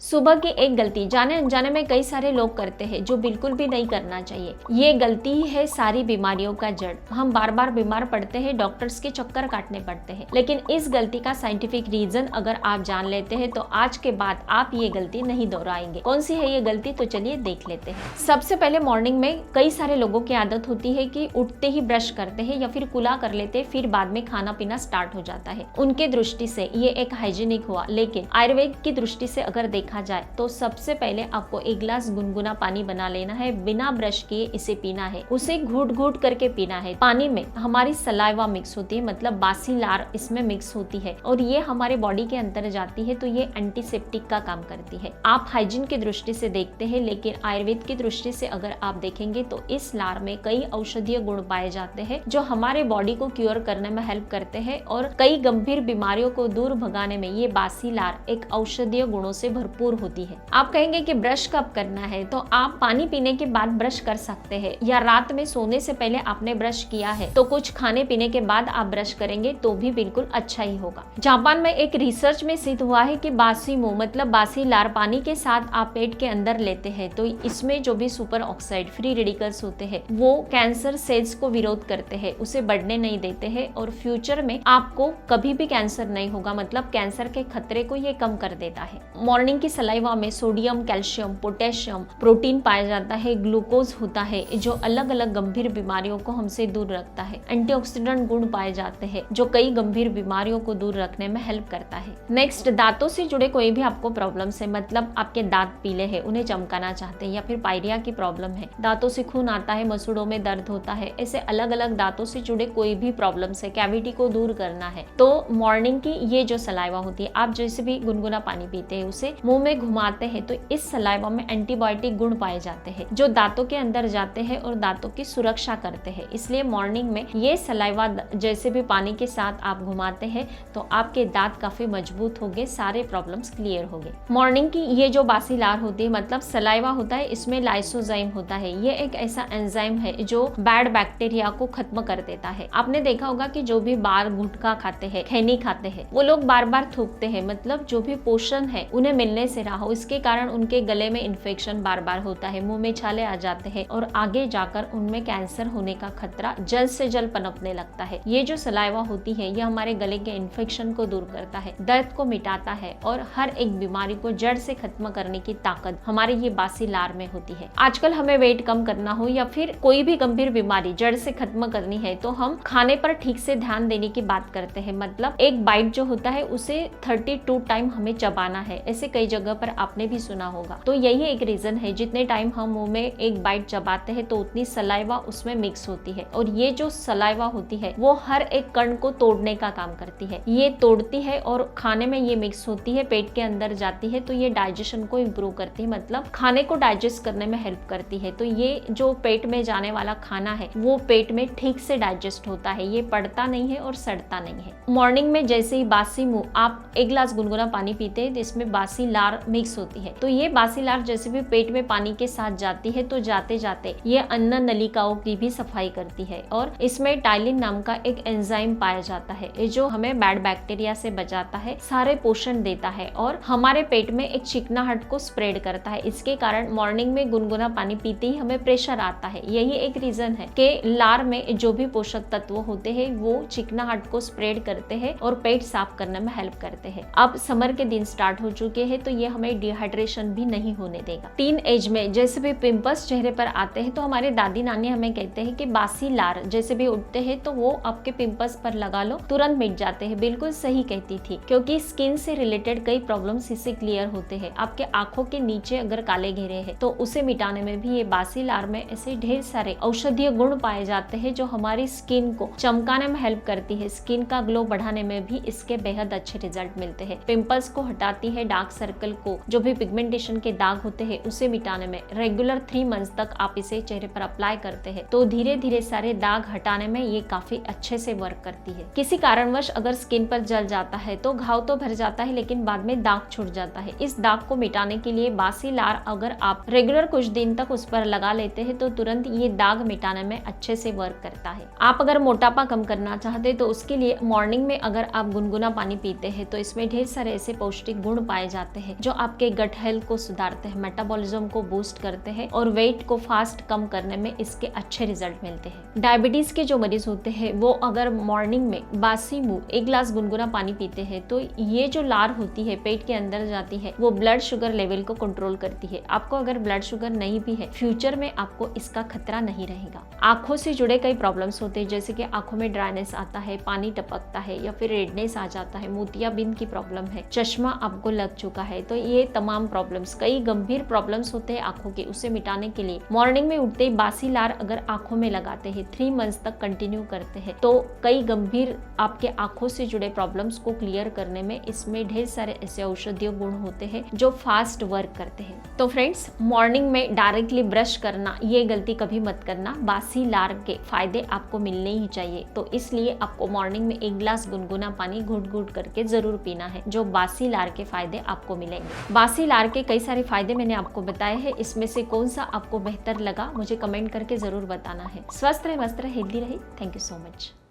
सुबह की एक गलती जाने अनजाने में कई सारे लोग करते हैं जो बिल्कुल भी नहीं करना चाहिए। ये गलती ही है सारी बीमारियों का जड़। हम बार बार बीमार पड़ते हैं, डॉक्टर्स के चक्कर काटने पड़ते हैं, लेकिन इस गलती का साइंटिफिक रीजन अगर आप जान लेते हैं तो आज के बाद आप ये गलती नहीं दोहराएंगे। कौन सी है ये गलती, तो चलिए देख लेते हैं। सबसे पहले मॉर्निंग में कई सारे लोगों की आदत होती है कि उठते ही ब्रश करते हैं या फिर कुला कर लेते हैं, फिर बाद में खाना पीना स्टार्ट हो जाता है। उनके दृष्टि से ये एक हाइजीनिक हुआ, लेकिन आयुर्वेद की दृष्टि से अगर देखा जाए तो सबसे पहले आपको एक गिलास गुनगुना पानी बना लेना है, बिना ब्रश किए इसे पीना है। उसे घूट घूट करके पीना है। पानी में हमारी सलाइवा मिक्स होती है, मतलब बासी लार इसमें मिक्स होती है और ये हमारे बॉडी के अंदर जाती है, तो ये एंटीसेप्टिक का काम करती है। आप हाइजीन की दृष्टि से देखते हैं, लेकिन आयुर्वेद की दृष्टि से अगर आप देखेंगे तो इस लार में कई औषधीय गुण पाए जाते हैं जो हमारे बॉडी को क्योर करने में हेल्प करते हैं और कई गंभीर बीमारियों को दूर भगाने में ये बासी लार एक औषधीय गुणों से भरपूर होती है। आप कहेंगे कि ब्रश कब करना है, तो आप पानी पीने के बाद ब्रश कर सकते हैं, या रात में सोने से पहले आपने ब्रश किया है तो कुछ खाने पीने के बाद आप ब्रश करेंगे तो भी बिल्कुल अच्छा ही होगा। जापान में एक रिसर्च में सिद्ध हुआ है कि बासी मुंह मतलब बासी लार पानी के साथ आप पेट के अंदर लेते हैं तो इसमें जो भी सुपर ऑक्साइड फ्री रेडिकल्स होते हैं वो कैंसर सेल्स को विरोध करते हैं, उसे बढ़ने नहीं देते हैं और फ्यूचर में आपको कभी भी कैंसर नहीं होगा, मतलब कैंसर के खतरे को ये कम कर देता है। मॉर्निंग की सलाइवा में सोडियम, कैल्शियम, पोटेशियम, प्रोटीन पाया जाता है, ग्लूकोज होता है जो अलग अलग गंभीर बीमारियों को हमसे दूर रखता है। एंटीऑक्सीडेंट गुण पाए जाते हैं जो कई गंभीर बीमारियों को दूर रखने में हेल्प करता है। नेक्स्ट, दांतों से जुड़े कोई भी आपको प्रॉब्लम्स है, मतलब आपके दांत पीले हैं, उन्हें चमकाना चाहते हैं, या फिर पायरिया की प्रॉब्लम है, दांतों से खून आता है, मसूड़ों में दर्द होता है, ऐसे अलग अलग दांतों से जुड़े कोई भी प्रॉब्लम्स है, कैविटी को दूर करना है, तो मॉर्निंग की ये जो सलाइवा होती है, आप जैसे भी गुनगुना पानी पीते हैं उसे मुंह में घुमाते हैं तो इस सलाइवा में एंटीबायोटिक गुण पाए जाते हैं जो दांतों के अंदर जाते हैं और दांतों की सुरक्षा करते हैं। इसलिए मॉर्निंग में ये सलाइवा जैसे भी पानी के साथ आप घुमाते हैं तो आपके दांत काफी मजबूत होंगे, सारे प्रॉब्लम्स क्लियर होंगे। मॉर्निंग की ये जो बासी लार होती है मतलब सलाइवा होता है, इसमें लाइसोजाइम होता है। ये एक ऐसा एंजाइम है जो बैड बैक्टीरिया को खत्म कर देता है। आपने देखा होगा कि जो भी बार गुटखा खाते हैं, खैनी खाते हैं, वो लोग बार बार थूकते हैं, मतलब जो भी पोषण है उन्हें मिलने से रहा हो, इसके कारण उनके गले में इन्फेक्शन बार बार होता है, मुंह में छाले आ जाते हैं और आगे जाकर उनमें कैंसर होने का खतरा जल्द से जल्द पनपने लगता है। ये जो सलाइवा होती है ये हमारे गले के इन्फेक्शन को दूर करता है, दर्द को मिटाता है और हर एक बीमारी को जड़ से खत्म करने की ताकत हमारे ये बासी लार में होती है। आजकल हमें वेट कम करना हो या फिर कोई भी गंभीर बीमारी जड़ से खत्म करनी है तो हम खाने पर ठीक से ध्यान देने की बात करते हैं, मतलब एक बाइट जो होता है उसे 32 टाइम हमें चबाना है, ऐसे कई जगह पर आपने भी सुना होगा। तो यही एक रीजन है, जितने टाइम हम मुंह में एक बाइट चबाते हैं तो उतनी सलाइवा उसमें मिक्स होती है और ये जो सलाइवा होती है वो हर एक कण को तोड़ने का काम करती है। ये तोड़ती है और खाने में ये मिक्स होती है, पेट के अंदर जाती है तो ये डाइजेशन को इम्प्रूव करती है, मतलब खाने को डाइजेस्ट करने में हेल्प करती है। तो ये जो पेट में जाने वाला खाना है वो पेट में ठीक से डाइजेस्ट होता है, ये पड़ता नहीं है और सड़ता नहीं है। मॉर्निंग में जैसे ही बासी मुंह आप एक गिलास गुनगुना पानी पीते हैं तो इसमें बासी लार मिक्स होती है, तो ये बासी लार जैसे भी पेट में पानी के साथ जाती है तो जाते जाते ये अन्न नलिकाओं की भी सफाई करती है और इसमें टाइलिन नाम का एक एंजाइम पाया जाता है जो हमें बैड बैक्टीरिया से बचाता है, सारे पोषण देता है और हमारे पेट में एक चिकनाहट को स्प्रेड करता है। इसके कारण मॉर्निंग में गुनगुना पानी पीते ही हमें प्रेशर आता है। यही एक रीजन है कि लार में जो भी पोषक तत्व होते हैं वो चिकनाहट को स्प्रेड करते हैं और पेट साफ करने में हेल्प करते हैं। अब समर के दिन स्टार्ट हो चुके हैं तो ये हमें डिहाइड्रेशन भी नहीं होने देगा। टीन एज में जैसे भी पिंपल्स चेहरे पर आते हैं तो हमारे दादी नानी हमें कहते हैं कि बासी लार जैसे भी उठते हैं तो वो आपके पिंपल्स पर लगा लो, तुरंत मिट जाते हैं। बिल्कुल सही कहती थी, क्योंकि स्किन से रिलेटेड कई प्रॉब्लम्स इससे क्लियर होते हैं। आपके आंखों के नीचे अगर काले घेरे हैं तो उसे मिटाने में भी ये बासी लार में ऐसे ढेर सारे औषधीय गुण पाए जाते हैं जो हमारी स्किन को चमकाने में हेल्प करती है, स्किन का ग्लो बढ़ाने में भी इसके बेहद अच्छे रिजल्ट मिलते हैं। पिंपल्स को हटाती है, डार्क सर्कल को, जो भी पिगमेंटेशन के दाग होते हैं उसे मिटाने में रेगुलर 3 मंथ्स तक आप इसे चेहरे पर अप्लाई करते हैं तो धीरे धीरे सारे दाग हटाने में ये काफी अच्छे से वर्क करती है। किसी कारणवश अगर स्किन पर जल जाता है तो घाव तो भर जाता है लेकिन बाद में दाग छूट जाता है। इस दाग को मिटाने के लिए बासी लार अगर आप रेगुलर कुछ दिन तक उस पर लगा लेते हैं तो तुरंत ये दाग मिटाने में अच्छे से वर्क करता है। आप अगर मोटापा कम करना चाहते तो उसके लिए मॉर्निंग में अगर आप गुनगुना पानी पीते हैं तो इसमें ढेर सारे ऐसे पौष्टिक गुण पाए जाते हैं हैं, जो आपके गट हेल्थ को सुधारते हैं, मेटाबॉलिज्म को बूस्ट करते हैं और वेट को फास्ट कम करने में इसके अच्छे रिजल्ट मिलते हैं। डायबिटीज के जो मरीज होते हैं वो अगर मॉर्निंग में बासी मुंह 1 गिलास गुनगुना पानी पीते हैं तो ये जो लार होती है पेट के अंदर जाती है वो ब्लड शुगर लेवल को कंट्रोल करती है। आपको अगर ब्लड शुगर नहीं भी है, फ्यूचर में आपको इसका खतरा नहीं रहेगा। आंखों से जुड़े कई प्रॉब्लम्स होते हैं, जैसे कि आंखों में ड्राइनेस आता है, पानी टपकता है या फिर रेडनेस आ जाता है, मोतियाबिंद की प्रॉब्लम है, चश्मा आपको लग चुका है, तो ये तमाम प्रॉब्लम्स, कई गंभीर प्रॉब्लम्स होते हैं आंखों के, उसे मिटाने के लिए मॉर्निंग में उठते ही बासी लार अगर आंखों में लगाते हैं, 3 मंथ्स तक कंटिन्यू करते हैं तो कई गंभीर आपके आंखों से जुड़े प्रॉब्लम्स को क्लियर करने में इसमें ढेर सारे ऐसे औषधीय गुण होते हैं जो फास्ट वर्क करते हैं। तो फ्रेंड्स, मॉर्निंग में डायरेक्टली ब्रश करना ये गलती कभी मत करना। बासी लार के फायदे आपको मिलने ही चाहिए, तो इसलिए आपको मॉर्निंग में 1 गिलास गुनगुना पानी घुट घुट करके जरूर पीना है, जो बासी लार के फायदे आपको मिलेंगे। बासी लार के कई सारे फायदे मैंने आपको बताए हैं, इसमें से कौन सा आपको बेहतर लगा मुझे कमेंट करके जरूर बताना है। स्वस्थ रहे, मस्त रहे, हेल्दी रहे। Thank you so much.